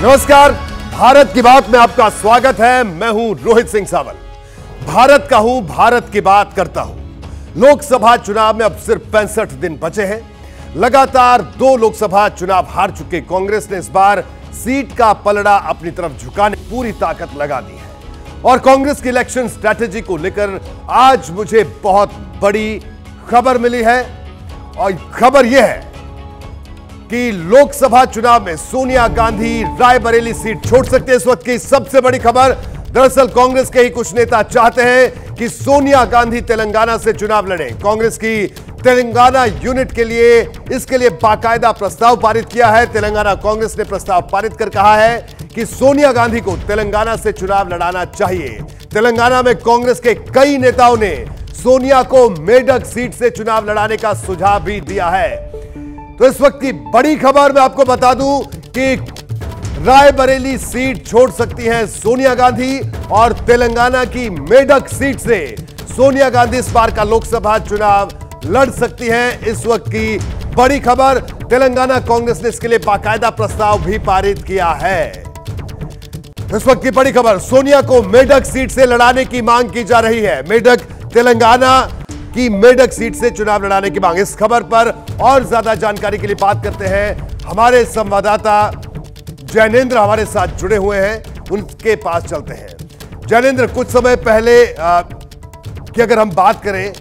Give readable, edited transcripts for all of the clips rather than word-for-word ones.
नमस्कार, भारत की बात में आपका स्वागत है। मैं हूं रोहित सिंह सावल। भारत का हूं, भारत की बात करता हूं। लोकसभा चुनाव में अब सिर्फ 65 दिन बचे हैं। लगातार 2 लोकसभा चुनाव हार चुके कांग्रेस ने इस बार सीट का पलड़ा अपनी तरफ झुकाने पूरी ताकत लगा दी है। और कांग्रेस की इलेक्शन स्ट्रैटेजी को लेकर आज मुझे बहुत बड़ी खबर मिली है। और खबर यह है कि लोकसभा चुनाव में सोनिया गांधी रायबरेली सीट छोड़ सकते हैं। इस वक्त की सबसे बड़ी खबर, दरअसल कांग्रेस के ही कुछ नेता चाहते हैं कि सोनिया गांधी तेलंगाना से चुनाव लड़ें। कांग्रेस की तेलंगाना यूनिट के लिए इसके लिए बाकायदा प्रस्ताव पारित किया है। तेलंगाना कांग्रेस ने प्रस्ताव पारित कर कहा है कि सोनिया गांधी को तेलंगाना से चुनाव लड़ाना चाहिए। तेलंगाना में कांग्रेस के कई नेताओं ने सोनिया को मेडक सीट से चुनाव लड़ाने का सुझाव भी दिया है। तो इस वक्त की बड़ी खबर मैं आपको बता दूं कि रायबरेली सीट छोड़ सकती हैं सोनिया गांधी और तेलंगाना की मेडक सीट से सोनिया गांधी इस बार का लोकसभा चुनाव लड़ सकती हैं। इस वक्त की बड़ी खबर, तेलंगाना कांग्रेस ने इसके लिए बाकायदा प्रस्ताव भी पारित किया है। इस वक्त की बड़ी खबर, सोनिया को मेडक सीट से लड़ाने की मांग की जा रही है। मेडक, तेलंगाना की मेडक सीट से चुनाव लड़ाने की मांग। इस खबर पर और ज्यादा जानकारी के लिए बात करते हैं हमारे संवाददाता जैनेंद्र हमारे साथ जुड़े हुए हैं, उनके पास चलते हैं। जैनेंद्र, कुछ समय पहले की अगर हम बात करें,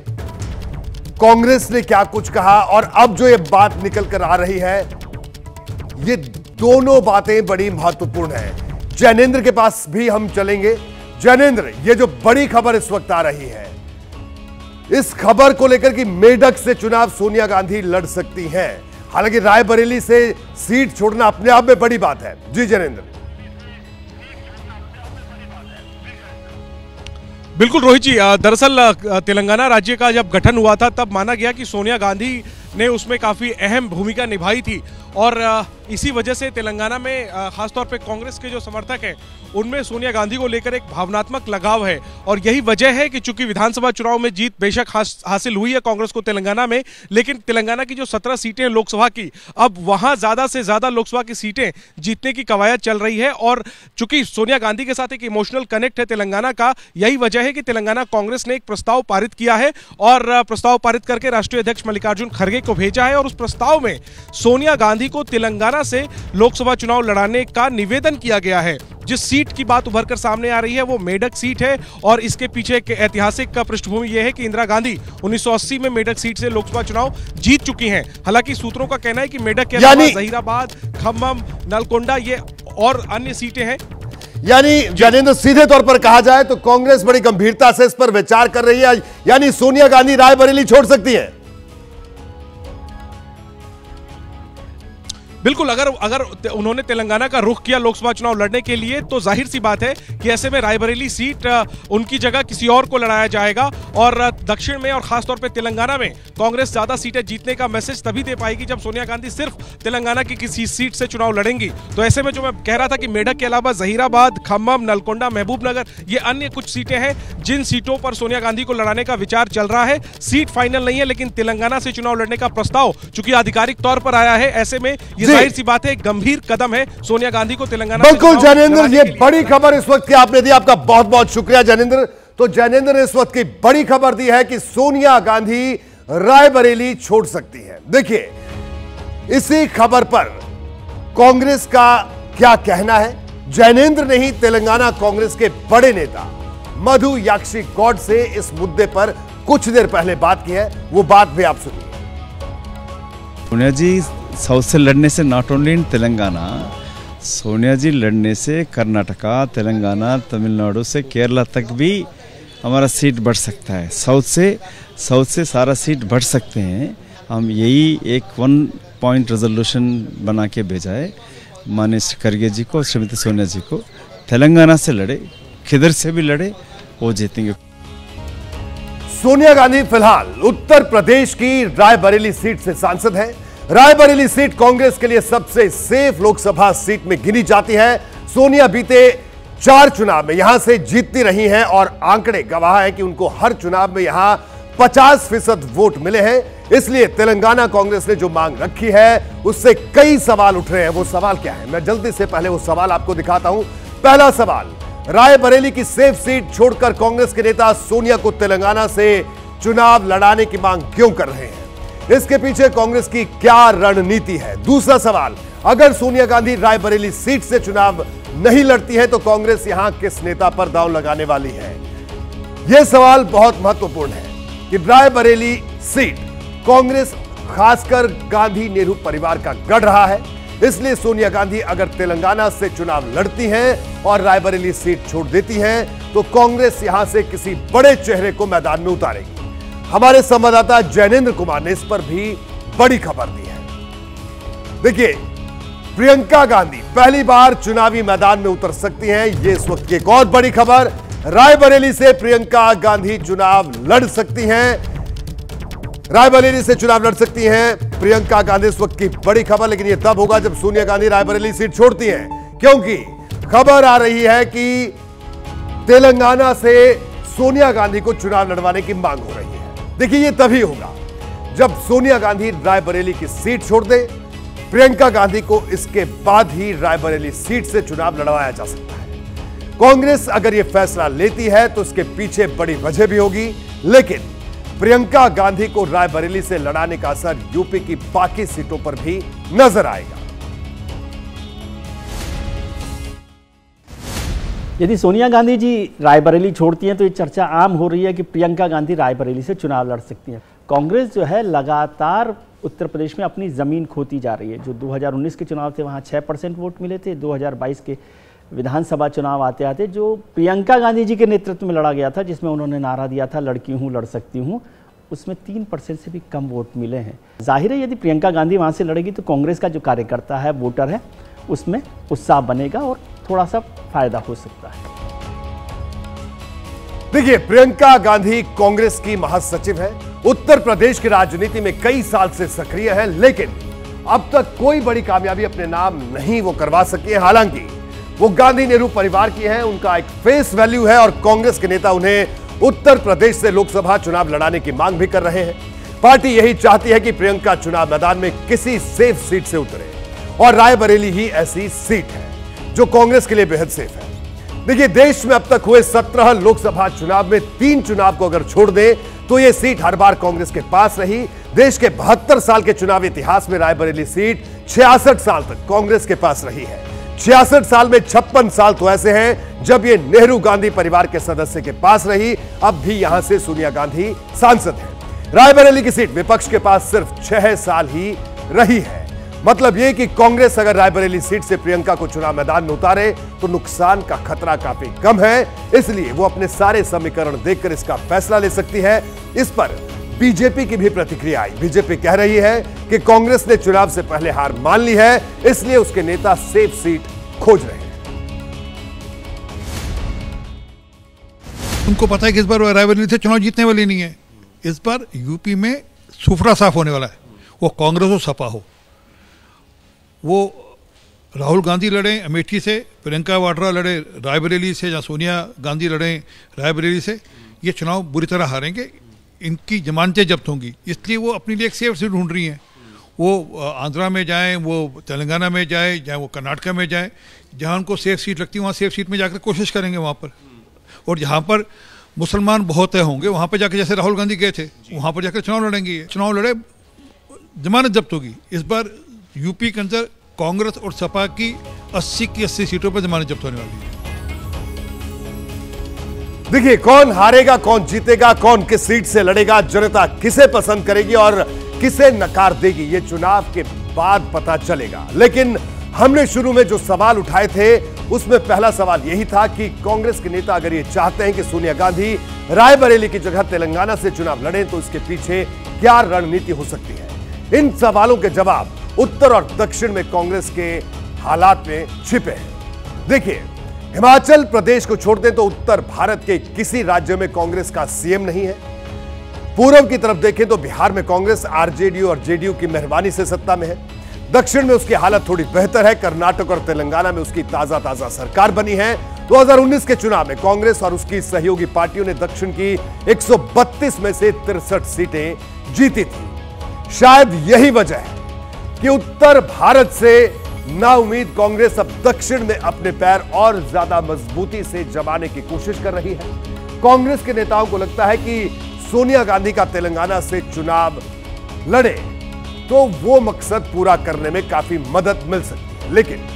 कांग्रेस ने क्या कुछ कहा और अब जो ये बात निकल कर आ रही है, ये दोनों बातें बड़ी महत्वपूर्ण हैं। जैनेंद्र के पास भी हम चलेंगे। जैनेंद्र, ये जो बड़ी खबर इस वक्त आ रही है, इस खबर को लेकर कि मेडक से चुनाव सोनिया गांधी लड़ सकती हैं। हालांकि रायबरेली से सीट छोड़ना अपने आप में बड़ी बात है। जी जैनेंद्र। बिल्कुल रोहित जी, दरअसल तेलंगाना राज्य का जब गठन हुआ था तब माना गया कि सोनिया गांधी ने उसमें काफ़ी अहम भूमिका निभाई थी और इसी वजह से तेलंगाना में खासतौर पे कांग्रेस के जो समर्थक हैं उनमें सोनिया गांधी को लेकर एक भावनात्मक लगाव है। और यही वजह है कि चूंकि विधानसभा चुनाव में जीत बेशक हासिल हुई है कांग्रेस को तेलंगाना में, लेकिन तेलंगाना की जो 17 सीटें हैं लोकसभा की, अब वहां ज़्यादा से ज़्यादा लोकसभा की सीटें जीतने की कवायद चल रही है। और चूंकि सोनिया गांधी के साथ एक इमोशनल कनेक्ट है तेलंगाना का, यही वजह है कि तेलंगाना कांग्रेस ने एक प्रस्ताव पारित किया है और प्रस्ताव पारित करके राष्ट्रीय अध्यक्ष मल्लिकार्जुन खड़गे को भेजा है। और उस प्रस्ताव में सोनिया गांधी को तेलंगाना से लोकसभा चुनाव लड़ाने का निवेदन किया गया है। जिस सीट की बात उभर कर सामने आ रही है वो मेडक सीट है और इसके पीछे एक ऐतिहासिक पृष्ठभूमि यह है कि इंदिरा गांधी 1980 में मेडक सीट से लोकसभा चुनाव जीत चुकी हैं। हालांकि सूत्रों का कहना है कि मेडक के अलावा जहीराबाद, खम्मम, नलगोंडा ये और अन्य सीटें हैं। यानी जैनेंद्र, सीधे तौर पर कहा जाए तो कांग्रेस बड़ी गंभीरता से इस पर विचार कर रही है, यानी सोनिया गांधी रायबरेली छोड़ सकती है। बिल्कुल, अगर उन्होंने तेलंगाना का रुख किया लोकसभा चुनाव लड़ने के लिए तो जाहिर सी बात है कि ऐसे में रायबरेली सीट उनकी जगह किसी और को लड़ाया जाएगा। और दक्षिण में और खासतौर पे तेलंगाना में कांग्रेस ज्यादा सीटें जीतने का मैसेज तभी दे पाएगी जब सोनिया गांधी सिर्फ तेलंगाना की किसी सीट से चुनाव लड़ेंगी। तो ऐसे में जो मैं कह रहा था कि मेडक के अलावा जहीराबाद, खम्मम, नलगोंडा, महबूबनगर ये अन्य कुछ सीटें हैं जिन सीटों पर सोनिया गांधी को लड़ाने का विचार चल रहा है। सीट फाइनल नहीं है, लेकिन तेलंगाना से चुनाव लड़ने का प्रस्ताव चूंकि आधिकारिक तौर पर आया है, ऐसे में जाहिर सी बात है गंभीर कदम है सोनिया गांधी को तेलंगाना। बिल्कुल जैनेंद्र, ये बड़ी खबर इस वक्त की आपने दी, आपका बहुत बहुत शुक्रिया जैनेंद्र। तो जैनेंद्र ने इस वक्त की बड़ी खबर दी है कि सोनिया गांधी रायबरेली छोड़ सकती है। देखिए, इसी खबर पर कांग्रेस का क्या कहना है, जैनेंद्र ने ही तेलंगाना कांग्रेस के बड़े नेता मधु याक्षी गौड़ से इस मुद्दे पर कुछ देर पहले बात की है, वो बात भी आप सुनिए। सोनिया जी साउथ से लड़ने से not only in Telangana, Sonia ji लड़ने से कर्नाटका, तेलंगाना, तमिलनाडु से केरला तक भी हमारा सीट बढ़ सकता है। साउथ से सारा सीट बढ़ सकते हैं। हम यही एक 1 पॉइंट रेजोल्यूशन बना के भेजा है माननीय श्री खड़गे जी को, श्रीमती सोनिया जी को, तेलंगाना से लड़े, किधर से भी लड़े, वो जीतेंगे। सोनिया गांधी फिलहाल उत्तर प्रदेश की रायबरेली सीट से सांसद हैं। रायबरेली सीट कांग्रेस के लिए सबसे सेफ लोकसभा सीट में गिनी जाती है। सोनिया बीते 4 चुनाव में यहां से जीतती रही हैं और आंकड़े गवाह हैं कि उनको हर चुनाव में यहां 50% वोट मिले हैं। इसलिए तेलंगाना कांग्रेस ने जो मांग रखी है उससे कई सवाल उठ रहे हैं। वो सवाल क्या है, मैं जल्दी से पहले वो सवाल आपको दिखाता हूं। पहला सवाल, रायबरेली की सेफ सीट छोड़कर कांग्रेस के नेता सोनिया को तेलंगाना से चुनाव लड़ाने की मांग क्यों कर रहे हैं? इसके पीछे कांग्रेस की क्या रणनीति है? दूसरा सवाल, अगर सोनिया गांधी रायबरेली सीट से चुनाव नहीं लड़ती है तो कांग्रेस यहां किस नेता पर दांव लगाने वाली है? यह सवाल बहुत महत्वपूर्ण है कि रायबरेली सीट कांग्रेस खासकर गांधी नेहरू परिवार का गढ़ रहा है। इसलिए सोनिया गांधी अगर तेलंगाना से चुनाव लड़ती हैं और रायबरेली सीट छोड़ देती हैं तो कांग्रेस यहां से किसी बड़े चेहरे को मैदान में उतारेगी। हमारे संवाददाता जैनेंद्र कुमार ने इस पर भी बड़ी खबर दी है। देखिए, प्रियंका गांधी पहली बार चुनावी मैदान में उतर सकती हैं, यह इस वक्त की एक और बड़ी खबर। रायबरेली से प्रियंका गांधी चुनाव लड़ सकती हैं। रायबरेली से चुनाव लड़ सकती हैं प्रियंका गांधी, इस वक्त की बड़ी खबर। लेकिन यह तब होगा जब सोनिया गांधी रायबरेली सीट छोड़ती हैं, क्योंकि खबर आ रही है कि तेलंगाना से सोनिया गांधी को चुनाव लड़वाने की मांग हो रही है। देखिए, यह तभी होगा जब सोनिया गांधी रायबरेली की सीट छोड़ दे। प्रियंका गांधी को इसके बाद ही रायबरेली सीट से चुनाव लड़वाया जा सकता है। कांग्रेस अगर यह फैसला लेती है तो इसके पीछे बड़ी वजह भी होगी, लेकिन प्रियंका गांधी को रायबरेली से लड़ाने का असर यूपी की बाकी सीटों पर भी नजर आएगा। यदि सोनिया गांधी जी रायबरेली छोड़ती हैं तो ये चर्चा आम हो रही है कि प्रियंका गांधी रायबरेली से चुनाव लड़ सकती हैं। कांग्रेस जो है लगातार उत्तर प्रदेश में अपनी ज़मीन खोती जा रही है। जो 2019 के चुनाव थे वहाँ 6% वोट मिले थे। 2022 के विधानसभा चुनाव आते आते जो प्रियंका गांधी जी के नेतृत्व में लड़ा गया था, जिसमें उन्होंने नारा दिया था लड़की हूँ लड़ सकती हूँ, उसमें 3% से भी कम वोट मिले हैं। जाहिर है यदि प्रियंका गांधी वहाँ से लड़ेगी तो कांग्रेस का जो कार्यकर्ता है, वोटर है, उसमें उत्साह बनेगा और थोड़ा सा फायदा हो सकता है। देखिए, प्रियंका गांधी कांग्रेस की महासचिव है, उत्तर प्रदेश की राजनीति में कई साल से सक्रिय है, लेकिन अब तक कोई बड़ी कामयाबी अपने नाम नहीं वो करवा सकी है। हालांकि वो गांधी नेहरू परिवार की हैं, उनका एक फेस वैल्यू है और कांग्रेस के नेता उन्हें उत्तर प्रदेश से लोकसभा चुनाव लड़ाने की मांग भी कर रहे हैं। पार्टी यही चाहती है कि प्रियंका चुनाव मैदान में किसी सेफ सीट से उतरे और रायबरेली ही ऐसी सीट है जो कांग्रेस के लिए बेहद सेफ है। देखिए, देश में अब तक हुए 17 लोकसभा चुनाव में 3 चुनाव को अगर छोड़ दें तो यह सीट हर बार कांग्रेस के पास रही। देश के 72 साल के चुनावी इतिहास में रायबरेली सीट 66 साल तक कांग्रेस के पास रही है। 66 साल में 56 साल तो ऐसे हैं जब ये नेहरू गांधी परिवार के सदस्य के पास रही। अब भी यहां से सोनिया गांधी सांसद हैं। रायबरेली की सीट विपक्ष के पास सिर्फ 6 साल ही रही है। मतलब यह कि कांग्रेस अगर रायबरेली सीट से प्रियंका को चुनाव मैदान में उतारे तो नुकसान का खतरा काफी कम है, इसलिए वो अपने सारे समीकरण देखकर इसका फैसला ले सकती है। इस पर बीजेपी की भी प्रतिक्रिया आई। बीजेपी कह रही है कि कांग्रेस ने चुनाव से पहले हार मान ली है, इसलिए उसके नेता सेफ सीट खोज रहे हैं। उनको पता है कि इस बार रायबरेली से चुनाव जीतने वाली नहीं है। इस बार यूपी में सुफरा साफ होने वाला है, वो कांग्रेस हो सपा हो। वो राहुल गांधी लड़े अमेठी से, प्रियंका वाड्रा लड़े रायबरेली से, या सोनिया गांधी लड़े रायबरेली से, ये चुनाव बुरी तरह हारेंगे। इनकी जमानतें जब्त होंगी, इसलिए वो अपने लिए एक सेफ सीट ढूंढ रही हैं। वो आंध्रा में जाएं, वो तेलंगाना में जाए, चाहे वो कर्नाटका में जाए, जहाँ उनको सेफ सीट लगती है वहाँ सेफ सीट में जाकर कोशिश करेंगे वहाँ पर। और जहाँ पर मुसलमान बहुत होंगे वहाँ पर जाकर, जैसे राहुल गांधी गए थे, वहाँ पर जाकर चुनाव लड़ेंगे। चुनाव लड़े, जमानत जब्त होगी। इस बार यूपी के अंदर कांग्रेस और सपा की 80 की 80 सीटों पर जमानत जब्त होने वाली है। देखिए, कौन हारेगा, कौन जीतेगा, कौन किस सीट से लड़ेगा, जनता किसे पसंद करेगी और किसे नकार देगी, ये चुनाव के बाद पता चलेगा। लेकिन हमने शुरू में जो सवाल उठाए थे उसमें पहला सवाल यही था कि कांग्रेस के नेता अगर ये चाहते हैं कि सोनिया गांधी रायबरेली की जगह तेलंगाना से चुनाव लड़ें तो इसके पीछे क्या रणनीति हो सकती है। इन सवालों के जवाब उत्तर और दक्षिण में कांग्रेस के हालात में छिपे हैं। देखिए, हिमाचल प्रदेश को छोड़ दें तो उत्तर भारत के किसी राज्य में कांग्रेस का सीएम नहीं है। पूर्व की तरफ देखें तो बिहार में कांग्रेस आरजेडी और जेडीयू की मेहरबानी से सत्ता में है। दक्षिण में उसकी हालत थोड़ी बेहतर है। कर्नाटक और तेलंगाना में उसकी ताजा सरकार बनी है। 2019 के चुनाव में कांग्रेस और उसकी सहयोगी पार्टियों ने दक्षिण की 132 में से 63 सीटें जीती थी। शायद यही वजह है कि उत्तर भारत से नाउम्मीद कांग्रेस अब दक्षिण में अपने पैर और ज्यादा मजबूती से जमाने की कोशिश कर रही है। कांग्रेस के नेताओं को लगता है कि सोनिया गांधी का तेलंगाना से चुनाव लड़े तो वो मकसद पूरा करने में काफी मदद मिल सकती है। लेकिन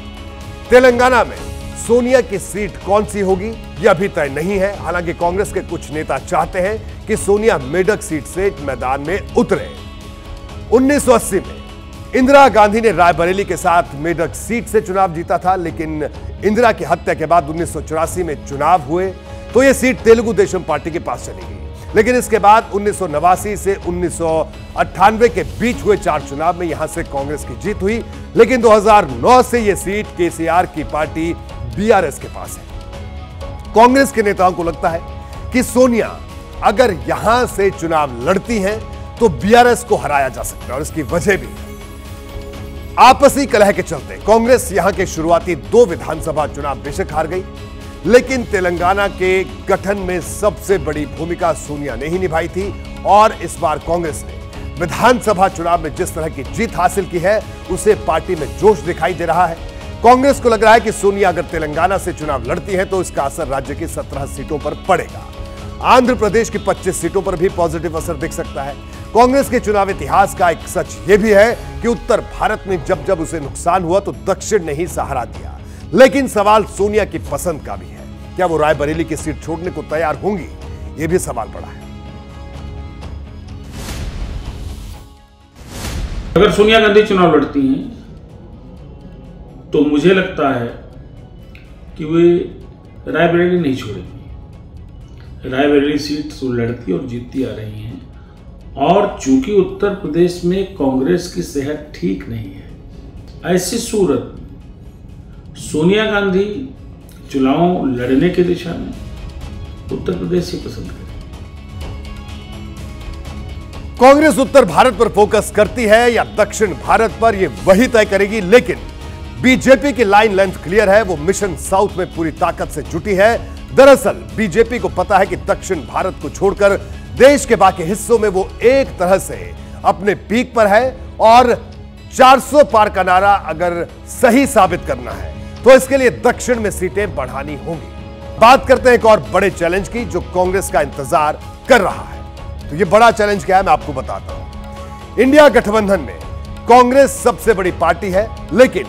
तेलंगाना में सोनिया की सीट कौन सी होगी यह अभी तय नहीं है। हालांकि कांग्रेस के कुछ नेता चाहते हैं कि सोनिया मेडक सीट से मैदान में उतरे। 1980 में इंदिरा गांधी ने रायबरेली के साथ मेडक सीट से चुनाव जीता था, लेकिन इंदिरा की हत्या के बाद 1984 में चुनाव हुए तो यह सीट तेलुगु देशम पार्टी के पास चली गई। लेकिन इसके बाद 1989 से 1998 के बीच हुए 4 चुनाव में यहां से कांग्रेस की जीत हुई, लेकिन 2009 से यह सीट केसीआर की पार्टी बीआरएस के पास है। कांग्रेस के नेताओं को लगता है कि सोनिया अगर यहां से चुनाव लड़ती हैं तो बीआरएस को हराया जा सकता है और इसकी वजह भी है। आपसी कलह के चलते कांग्रेस यहां के शुरुआती 2 विधानसभा चुनाव बेशक हार गई, लेकिन तेलंगाना के गठन में सबसे बड़ी भूमिका सोनिया ने ही निभाई थी और इस बार कांग्रेस ने विधानसभा चुनाव में जिस तरह की जीत हासिल की है उसे पार्टी में जोश दिखाई दे रहा है। कांग्रेस को लग रहा है कि सोनिया अगर तेलंगाना से चुनाव लड़ती है तो इसका असर राज्य की 17 सीटों पर पड़ेगा। आंध्र प्रदेश की 25 सीटों पर भी पॉजिटिव असर दिख सकता है। कांग्रेस के चुनाव इतिहास का एक सच यह भी है कि उत्तर भारत में जब जब उसे नुकसान हुआ तो दक्षिण ने ही सहारा दिया। लेकिन सवाल सोनिया की पसंद का भी है। क्या वो रायबरेली की सीट छोड़ने को तैयार होंगी, यह भी सवाल पड़ा है। अगर सोनिया गांधी चुनाव लड़ती हैं तो मुझे लगता है कि वे रायबरेली नहीं छोड़ेंगी। रायबरेली सीट तो लड़ती और जीतती आ रही हैं और चूंकि उत्तर प्रदेश में कांग्रेस की सेहत ठीक नहीं है, ऐसी सूरत सोनिया गांधी चुनाव लड़ने की दिशा में उत्तर प्रदेश ही पसंद करें। कांग्रेस उत्तर भारत पर फोकस करती है या दक्षिण भारत पर, यह वही तय करेगी। लेकिन बीजेपी की लाइन लेंथ क्लियर है, वो मिशन साउथ में पूरी ताकत से जुटी है। दरअसल बीजेपी को पता है कि दक्षिण भारत को छोड़कर देश के बाकी हिस्सों में वो एक तरह से अपने पीक पर है और 400 पार का नारा अगर सही साबित करना है तो इसके लिए दक्षिण में सीटें बढ़ानी होंगी। बात करते हैं एक और बड़े चैलेंज की जो कांग्रेस का इंतजार कर रहा है। तो यह बड़ा चैलेंज क्या है मैं आपको बताता हूं। इंडिया गठबंधन में कांग्रेस सबसे बड़ी पार्टी है, लेकिन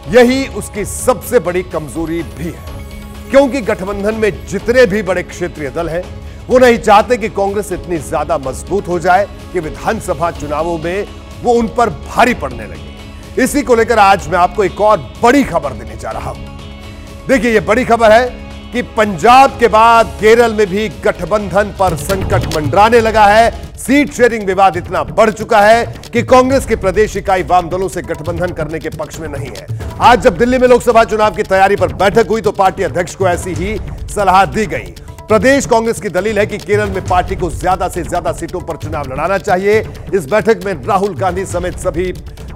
यही उसकी सबसे बड़ी कमजोरी भी है, क्योंकि गठबंधन में जितने भी बड़े क्षेत्रीय दल हैं वो नहीं चाहते कि कांग्रेस इतनी ज्यादा मजबूत हो जाए कि विधानसभा चुनावों में वो उन पर भारी पड़ने लगे। इसी को लेकर आज मैं आपको एक और बड़ी खबर देने जा रहा हूं। देखिए, यह बड़ी खबर है कि पंजाब के बाद केरल में भी गठबंधन पर संकट मंडराने लगा है। सीट शेयरिंग विवाद इतना बढ़ चुका है कि कांग्रेस की प्रदेश इकाई वाम दलों से गठबंधन करने के पक्ष में नहीं है। आज जब दिल्ली में लोकसभा चुनाव की तैयारी पर बैठक हुई तो पार्टी अध्यक्ष को ऐसी ही सलाह दी गई। प्रदेश कांग्रेस की दलील है कि केरल में पार्टी को ज्यादा से ज्यादा सीटों पर चुनाव लड़ाना चाहिए। इस बैठक में राहुल गांधी समेत सभी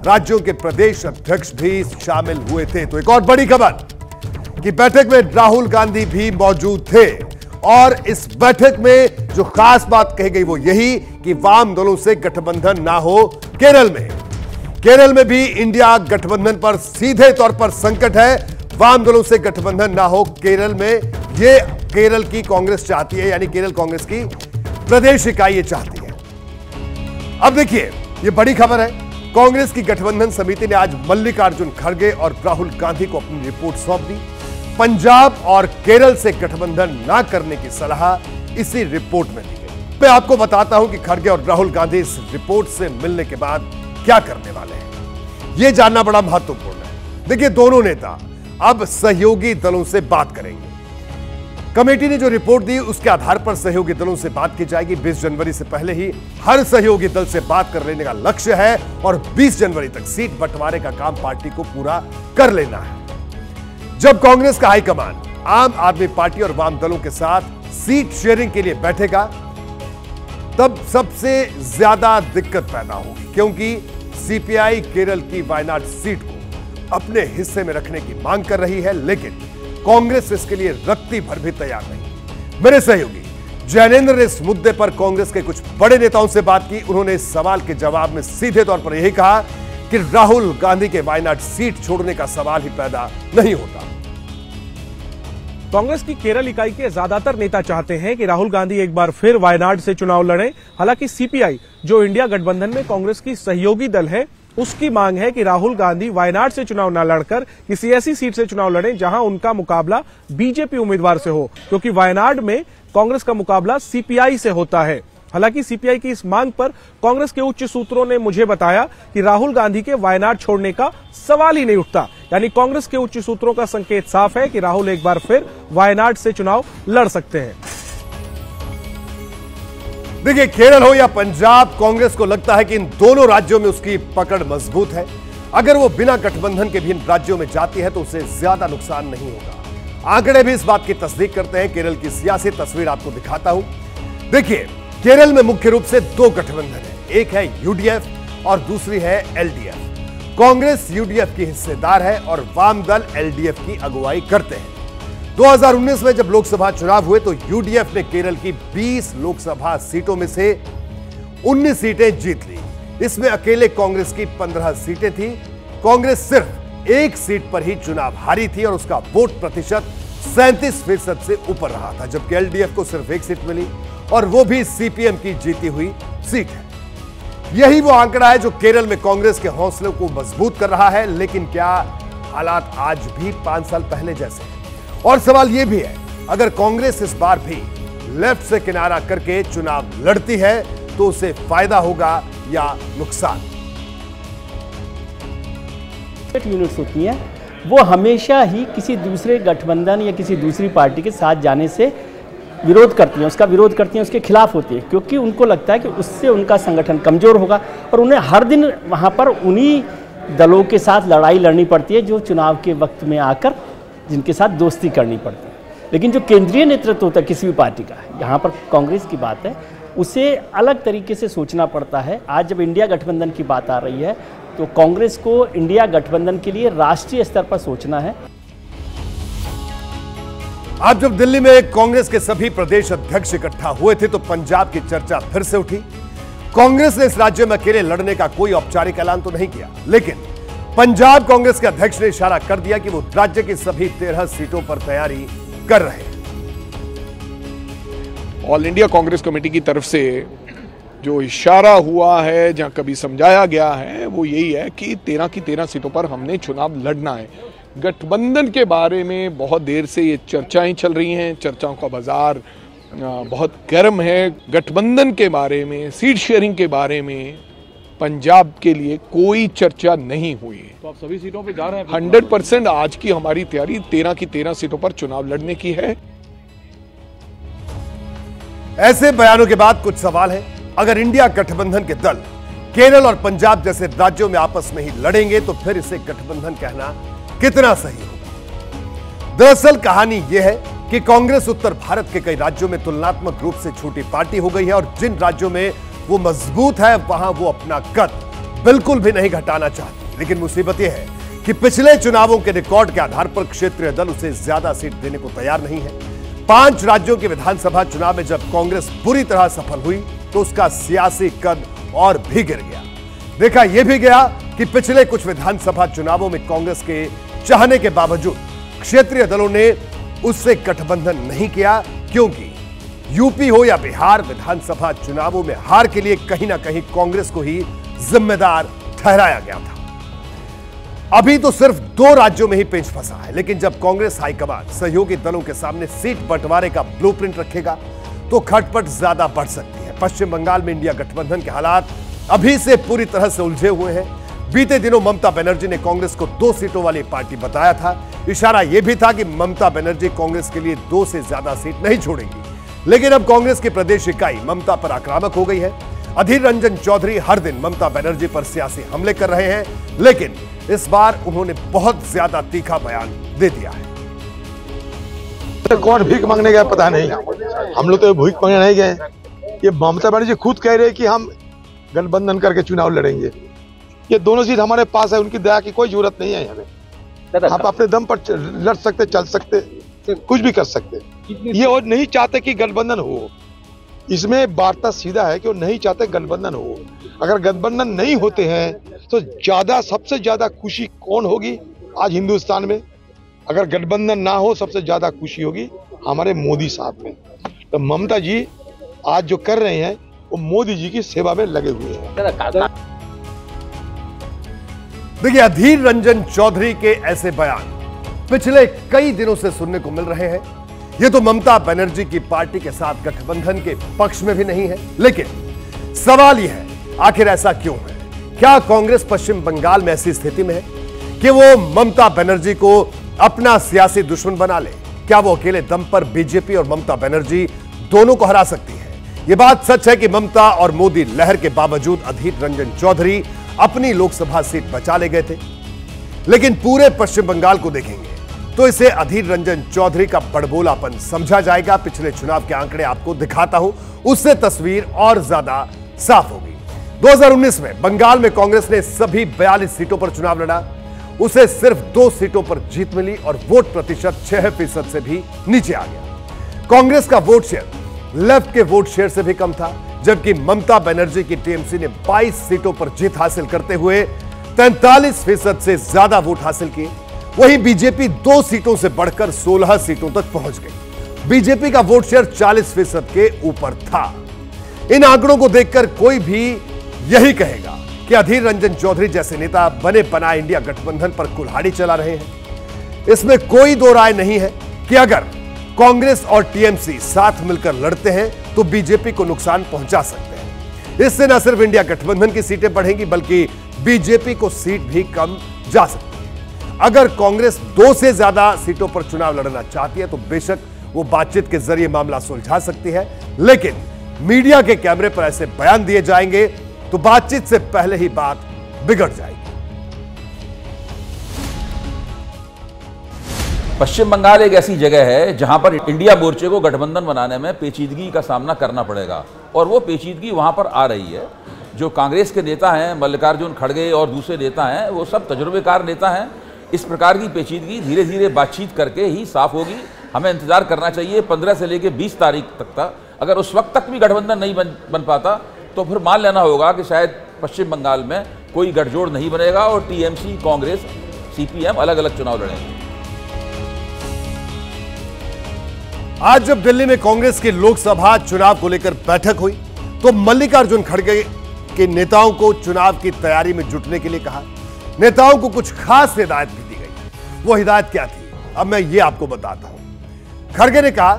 राज्यों के प्रदेश अध्यक्ष भी शामिल हुए थे। तो एक और बड़ी खबर कि बैठक में राहुल गांधी भी मौजूद थे और इस बैठक में जो खास बात कही गई वो यही कि वाम दलों से गठबंधन ना हो केरल में। केरल में भी इंडिया गठबंधन पर सीधे तौर पर संकट है। वाम दलों से गठबंधन ना हो केरल में, ये केरल की कांग्रेस चाहती है, यानी केरल कांग्रेस की प्रदेश इकाई ये चाहती है। अब देखिए, ये बड़ी खबर है। कांग्रेस की गठबंधन समिति ने आज मल्लिकार्जुन खड़गे और राहुल गांधी को अपनी रिपोर्ट सौंप दी। पंजाब और केरल से गठबंधन ना करने की सलाह इसी रिपोर्ट में दी गई। मैं आपको बताता हूं कि खड़गे और राहुल गांधी इस रिपोर्ट से मिलने के बाद क्या करने वाले हैं, यह जानना बड़ा महत्वपूर्ण है। देखिए, दोनों नेता अब सहयोगी दलों से बात करेंगे। कमेटी ने जो रिपोर्ट दी उसके आधार पर सहयोगी दलों से बात की जाएगी। 20 जनवरी से पहले ही हर सहयोगी दल से बात कर लेने का लक्ष्य है और 20 जनवरी तक सीट बंटवारे का काम पार्टी को पूरा कर लेना है। जब कांग्रेस का हाईकमान आम आदमी पार्टी और वाम दलों के साथ सीट शेयरिंग के लिए बैठेगा तब सबसे ज्यादा दिक्कत पैदा होगी, क्योंकि सीपीआई केरल की वायनाड सीट को अपने हिस्से में रखने की मांग कर रही है, लेकिन कांग्रेस इसके लिए रत्ती भर भी तैयार नहीं। मेरे सहयोगी जैनेंद्र ने इस मुद्दे पर कांग्रेस के कुछ बड़े नेताओं से बात की। उन्होंने इस सवाल के जवाब में सीधे तौर पर यही कहा कि राहुल गांधी के वायनाड सीट छोड़ने का सवाल ही पैदा नहीं होता। कांग्रेस की केरल इकाई के ज्यादातर नेता चाहते हैं कि राहुल गांधी एक बार फिर वायनाड से चुनाव लड़ें। हालांकि सीपीआई, जो इंडिया गठबंधन में कांग्रेस की सहयोगी दल है, उसकी मांग है कि राहुल गांधी वायनाड से चुनाव न लड़कर किसी ऐसी सीट से चुनाव लड़ें जहां उनका मुकाबला बीजेपी उम्मीदवार से हो, क्योंकि वायनाड में कांग्रेस का मुकाबला सीपीआई से होता है। हालांकि सीपीआई की इस मांग पर कांग्रेस के उच्च सूत्रों ने मुझे बताया कि राहुल गांधी के वायनाड छोड़ने का सवाल ही नहीं उठता। यानी कांग्रेस के उच्च सूत्रों का संकेत साफ है कि राहुल एक बार फिर वायनाड से चुनाव लड़ सकते हैं। देखिए, केरल हो या पंजाब, कांग्रेस को लगता है कि इन दोनों राज्यों में उसकी पकड़ मजबूत है। अगर वो बिना गठबंधन के भी इन राज्यों में जाती है तो उसे ज्यादा नुकसान नहीं होगा। आंकड़े भी इस बात की तस्दीक करते हैं। केरल की सियासी तस्वीर आपको दिखाता हूं। देखिए, केरल में मुख्य रूप से दो गठबंधन है, एक है यूडीएफ और दूसरी है एलडीएफ। कांग्रेस यूडीएफ की हिस्सेदार है और वाम दल एलडीएफ की अगुवाई करते हैं। 2019 में जब लोकसभा चुनाव हुए तो यूडीएफ ने केरल की 20 लोकसभा सीटों में से 19 सीटें जीत ली। इसमें अकेले कांग्रेस की 15 सीटें थी। कांग्रेस सिर्फ एक सीट पर ही चुनाव हारी थी और उसका वोट प्रतिशत 37% से ऊपर रहा था, जबकि एलडीएफ को सिर्फ एक सीट मिली और वो भी सीपीएम की जीती हुई सीट है। यही वो आंकड़ा है जो केरल में कांग्रेस के हौसलों को मजबूत कर रहा है। लेकिन क्या हालात आज भी 5 साल पहले जैसे हैं? और सवाल यह भी है, अगर कांग्रेस इस बार भी लेफ्ट से किनारा करके चुनाव लड़ती है तो उसे फायदा होगा या नुकसान? यूनिट्स होती हैं, वो हमेशा ही किसी दूसरे गठबंधन या किसी दूसरी पार्टी के साथ जाने से विरोध करती हैं, उसका विरोध करती हैं, उसके खिलाफ होती है, क्योंकि उनको लगता है कि उससे उनका संगठन कमजोर होगा और उन्हें हर दिन वहाँ पर उन्हीं दलों के साथ लड़ाई लड़नी पड़ती है जो चुनाव के वक्त में आकर जिनके साथ दोस्ती करनी पड़ती है। लेकिन जो केंद्रीय नेतृत्व होता है किसी भी पार्टी का, यहाँ पर कांग्रेस की बात है, उसे अलग तरीके से सोचना पड़ता है। आज जब इंडिया गठबंधन की बात आ रही है तो कांग्रेस को इंडिया गठबंधन के लिए राष्ट्रीय स्तर पर सोचना है। आज जब दिल्ली में कांग्रेस के सभी प्रदेश अध्यक्ष इकट्ठा हुए थे तो पंजाब की चर्चा फिर से उठी। कांग्रेस ने इस राज्य में अकेले लड़ने का कोई औपचारिक ऐलान तो नहीं किया, लेकिन पंजाब कांग्रेस के अध्यक्ष ने इशारा कर दिया कि वो राज्य की सभी 13 सीटों पर तैयारी कर रहे हैं। ऑल इंडिया कांग्रेस कमेटी की तरफ से जो इशारा हुआ है, जहां कभी समझाया गया है, वो यही है कि 13 की 13 सीटों पर हमने चुनाव लड़ना है। गठबंधन के बारे में बहुत देर से ये चर्चाएं चल रही हैं, चर्चाओं का बाजार बहुत गर्म है। गठबंधन के बारे में, सीट शेयरिंग के बारे में पंजाब के लिए कोई चर्चा नहीं हुई। तो आप सभी सीटों पे जा रहे हैं? 100% आज की हमारी तैयारी 13 की 13 सीटों पर चुनाव लड़ने की है। ऐसे बयानों के बाद कुछ सवाल है। अगर इंडिया गठबंधन के दल केरल और पंजाब जैसे राज्यों में आपस में ही लड़ेंगे तो फिर इसे गठबंधन कहना कितना सही होगा? दरअसल कहानी यह है कि कांग्रेस उत्तर भारत के कई राज्यों में तुलनात्मक रूप से छोटी पार्टी हो गई है और जिन राज्यों में वो मजबूत है वहां वो अपना कद बिल्कुल भी नहीं घटाना चाहती। लेकिन मुसीबत यह है कि पिछले चुनावों के रिकॉर्ड के आधार पर क्षेत्रीय दल उसे ज्यादा सीट देने को तैयार नहीं है। 5 राज्यों के विधानसभा चुनाव में जब कांग्रेस बुरी तरह सफल हुई तो उसका सियासी कद और भी गिर गया। देखा यह भी गया कि पिछले कुछ विधानसभा चुनावों में कांग्रेस के चाहने के बावजूद क्षेत्रीय दलों ने उससे गठबंधन नहीं किया, क्योंकि यूपी हो या बिहार विधानसभा चुनावों में हार के लिए कहीं ना कहीं कांग्रेस को ही जिम्मेदार ठहराया गया था। अभी तो सिर्फ 2 राज्यों में ही पेच फंसा है, लेकिन जब कांग्रेस हाईकमान सहयोगी दलों के सामने सीट बंटवारे का ब्लूप्रिंट रखेगा तो खटपट ज्यादा बढ़ सकती है। पश्चिम बंगाल में इंडिया गठबंधन के हालात अभी से पूरी तरह से उलझे हुए हैं। बीते दिनों ममता बनर्जी ने कांग्रेस को 2 सीटों वाली पार्टी बताया था। इशारा यह भी था कि ममता बनर्जी कांग्रेस के लिए 2 से ज्यादा सीट नहीं छोड़ेंगी। लेकिन अब कांग्रेस की प्रदेश इकाई ममता पर आक्रामक हो गई है। अधीर रंजन चौधरी हर दिन ममता बनर्जी पर सियासी हमले कर रहे हैं, लेकिन इस बार उन्होंने बहुत ज्यादा तीखा बयान दे दिया है। कौन भीख मांगने गया पता नहीं, हम लोग तो भीख मांगने नहीं गए। ये ममता बनर्जी खुद कह रहे हैं कि हम गठबंधन करके चुनाव लड़ेंगे। ये दोनों सीट हमारे पास है, उनकी दया की कोई जरूरत नहीं है हमें। आप अपने दम पर लड़ सकते, चल सकते। सकते हैं, कुछ भी कर सकते हैं। ये और नहीं चाहते कि गठबंधन हो। इसमें वार्ता सीधा है कि वो नहीं चाहते गठबंधन हो। अगर गठबंधन नहीं होते हैं तो सबसे ज्यादा खुशी कौन होगी आज हिंदुस्तान में? अगर गठबंधन ना हो सबसे ज्यादा खुशी होगी हमारे मोदी साहब में। तो ममता जी आज जो कर रहे हैं वो मोदी जी की सेवा में लगे हुए हैं। देखिए, अधीर रंजन चौधरी के ऐसे बयान पिछले कई दिनों से सुनने को मिल रहे हैं। ये तो ममता बनर्जी की पार्टी के साथ गठबंधन के पक्ष में भी नहीं है, लेकिन सवाल यह है आखिर ऐसा क्यों है? क्या कांग्रेस पश्चिम बंगाल में ऐसी स्थिति में है कि वो ममता बनर्जी को अपना सियासी दुश्मन बना ले? क्या वो अकेले दम पर बीजेपी और ममता बनर्जी दोनों को हरा सकती है? यह बात सच है कि ममता और मोदी लहर के बावजूद अधीर रंजन चौधरी अपनी लोकसभा सीट बचा ले गए थे, लेकिन पूरे पश्चिम बंगाल को देखेंगे तो इसे अधीर रंजन चौधरी का बड़बोलापन समझा जाएगा। पिछले चुनाव के आंकड़े आपको दिखाता हूं, उससे तस्वीर और ज्यादा साफ होगी। 2019 में बंगाल में कांग्रेस ने सभी 42 सीटों पर चुनाव लड़ा, उसे सिर्फ 2 सीटों पर जीत मिली और वोट प्रतिशत 6% से भी नीचे आ गया। कांग्रेस का वोट शेयर लेफ्ट के वोट शेयर से भी कम था, जबकि ममता बनर्जी की टीएमसी ने 22 सीटों पर जीत हासिल करते हुए 43% से ज्यादा वोट हासिल किए। वहीं बीजेपी 2 सीटों से बढ़कर 16 सीटों तक पहुंच गई। बीजेपी का वोट शेयर 40% के ऊपर था। इन आंकड़ों को देखकर कोई भी यही कहेगा कि अधीर रंजन चौधरी जैसे नेता बने बनाए इंडिया गठबंधन पर कुल्हाड़ी चला रहे हैं। इसमें कोई दो राय नहीं है कि अगर कांग्रेस और टीएमसी साथ मिलकर लड़ते हैं तो बीजेपी को नुकसान पहुंचा सकते हैं। इससे न सिर्फ इंडिया गठबंधन की सीटें बढ़ेंगी बल्कि बीजेपी को सीट भी कम जा सकती है। अगर कांग्रेस 2 से ज्यादा सीटों पर चुनाव लड़ना चाहती है तो बेशक वो बातचीत के जरिए मामला सुलझा सकती है, लेकिन मीडिया के कैमरे पर ऐसे बयान दिए जाएंगे तो बातचीत से पहले ही बात बिगड़ जाएगी। पश्चिम बंगाल एक ऐसी जगह है जहां पर इंडिया मोर्चे को गठबंधन बनाने में पेचीदगी का सामना करना पड़ेगा और वो पेचीदगी वहां पर आ रही है। जो कांग्रेस के नेता हैं, मल्लिकार्जुन खड़गे और दूसरे नेता हैं, वो सब तजुर्बेकार नेता हैं। इस प्रकार की पेचीदगी धीरे धीरे बातचीत करके ही साफ होगी। हमें इंतजार करना चाहिए 15 से लेकर 20 तारीख तक था। अगर उस वक्त तक भी गठबंधन नहीं बन पाता तो फिर मान लेना होगा कि शायद पश्चिम बंगाल में कोई गठजोड़ नहीं बनेगा और टीएमसी, कांग्रेस, सीपीएम अलग अलग चुनाव लड़ेंगे। आज जब दिल्ली में कांग्रेस के लोकसभा चुनाव को लेकर बैठक हुई तो मल्लिकार्जुन खड़गे के नेताओं को चुनाव की तैयारी में जुटने के लिए कहा। नेताओं को कुछ खास हिदायत भी दी गई। वो हिदायत क्या थी, अब मैं ये आपको बताता हूं। खड़गे ने कहा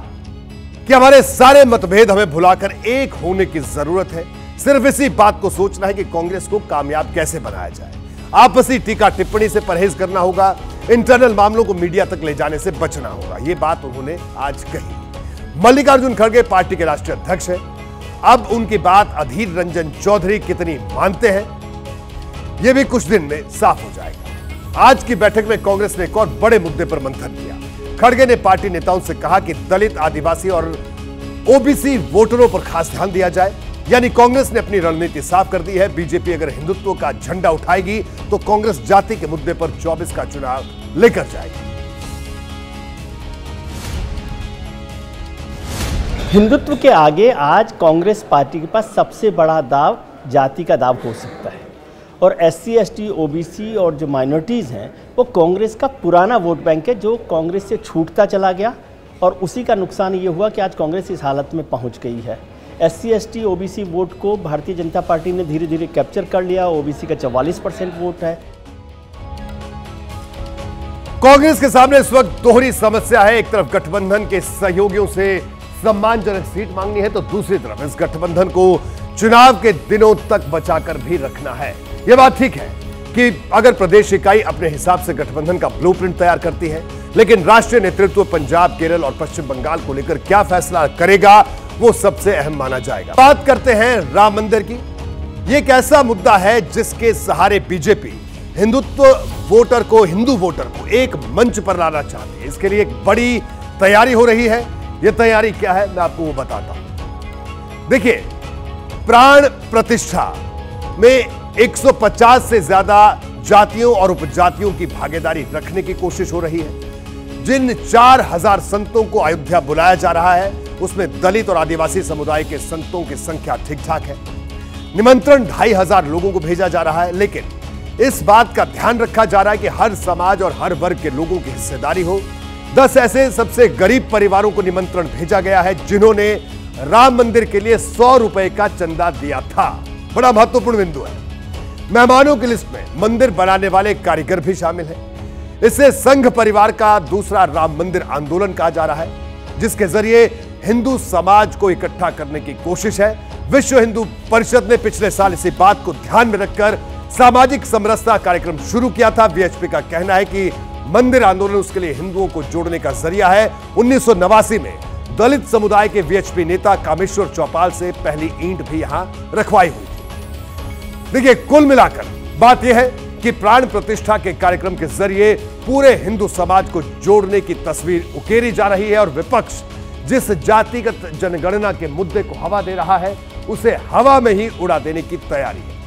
कि हमारे सारे मतभेद हमें भुलाकर एक होने की जरूरत है। सिर्फ इसी बात को सोचना है कि कांग्रेस को कामयाब कैसे बनाया जाए। आपसी टीका टिप्पणी से परहेज करना होगा। इंटरनल मामलों को मीडिया तक ले जाने से बचना होगा। यह बात उन्होंने आज कही। मल्लिकार्जुन खड़गे पार्टी के राष्ट्रीय अध्यक्ष हैं। अब उनकी बात अधीर रंजन चौधरी कितनी मानते हैं यह भी कुछ दिन में साफ हो जाएगा। आज की बैठक में कांग्रेस ने एक और बड़े मुद्दे पर मंथन किया। खड़गे ने पार्टी नेताओं से कहा कि दलित, आदिवासी और ओबीसी वोटरों पर खास ध्यान दिया जाए। यानी कांग्रेस ने अपनी रणनीति साफ कर दी है। बीजेपी अगर हिंदुत्व का झंडा उठाएगी तो कांग्रेस जाति के मुद्दे पर 24 का चुनाव लेकर जाएगी। हिंदुत्व के आगे आज कांग्रेस पार्टी के पास सबसे बड़ा दाव जाति का दाव हो सकता है और SC, ST, OBC और जो माइनॉरिटीज़ हैं वो कांग्रेस का पुराना वोट बैंक है जो कांग्रेस से छूटता चला गया और उसी का नुकसान ये हुआ कि आज कांग्रेस इस हालत में पहुंच गई है। SC, ST, OBC वोट को भारतीय जनता पार्टी ने धीरे धीरे कैप्चर कर लिया। OBC का 44% वोट है। कांग्रेस के सामने इस वक्त दोहरी समस्या है। एक तरफ गठबंधन के सहयोगियों से सम्मानजनक सीट मांगनी है तो दूसरी तरफ इस गठबंधन को चुनाव के दिनों तक बचाकर भी रखना है। यह बात ठीक है कि अगर प्रदेश इकाई अपने हिसाब से गठबंधन का ब्लूप्रिंट तैयार करती है, लेकिन राष्ट्रीय नेतृत्व पंजाब, केरल और पश्चिम बंगाल को लेकर क्या फैसला करेगा वो सबसे अहम माना जाएगा। बात करते हैं राम मंदिर की। यह एक ऐसा मुद्दा है जिसके सहारे बीजेपी हिंदू वोटर को एक मंच पर लाना चाहती है। इसके लिए एक बड़ी तैयारी हो रही है। यह तैयारी क्या है मैं आपको वो बताता हूं। देखिए, प्राण प्रतिष्ठा में 150 से ज्यादा जातियों और उपजातियों की भागीदारी रखने की कोशिश हो रही है। जिन 4000 संतों को अयोध्या बुलाया जा रहा है उसमें दलित और आदिवासी समुदाय के संतों की संख्या ठीक ठाक है। निमंत्रण 2500 लोगों को भेजा जा रहा है, लेकिन इस बात का ध्यान रखा जा रहा है कि हर समाज और हर वर्ग के लोगों की हिस्सेदारी हो। 10 ऐसे सबसे गरीब परिवारों को निमंत्रण भेजा गया है जिन्होंने राम मंदिर के लिए 100 रुपए का चंदा दिया था। बड़ा महत्वपूर्ण बिंदु है। मेहमानों की लिस्ट में मंदिर बनाने वाले कारीगर भी शामिल हैं। इसे संघ परिवार का दूसरा राम मंदिर आंदोलन कहा जा रहा है, जिसके जरिए हिंदू समाज को इकट्ठा करने की कोशिश है। विश्व हिंदू परिषद ने पिछले साल इसी बात को ध्यान में रखकर सामाजिक समरसता कार्यक्रम शुरू किया था। वीएचपी का कहना है कि मंदिर आंदोलन उसके लिए हिंदुओं को जोड़ने का जरिया है। 1989 में दलित समुदाय के वीएचपी नेता कामेश्वर चौपाल से पहली ईंट भी यहां रखवाई हुई थी। देखिए, कुल मिलाकर बात यह है कि प्राण प्रतिष्ठा के कार्यक्रम के जरिए पूरे हिंदू समाज को जोड़ने की तस्वीर उकेरी जा रही है और विपक्ष जिस जातिगत जनगणना के मुद्दे को हवा दे रहा है उसे हवा में ही उड़ा देने की तैयारी है।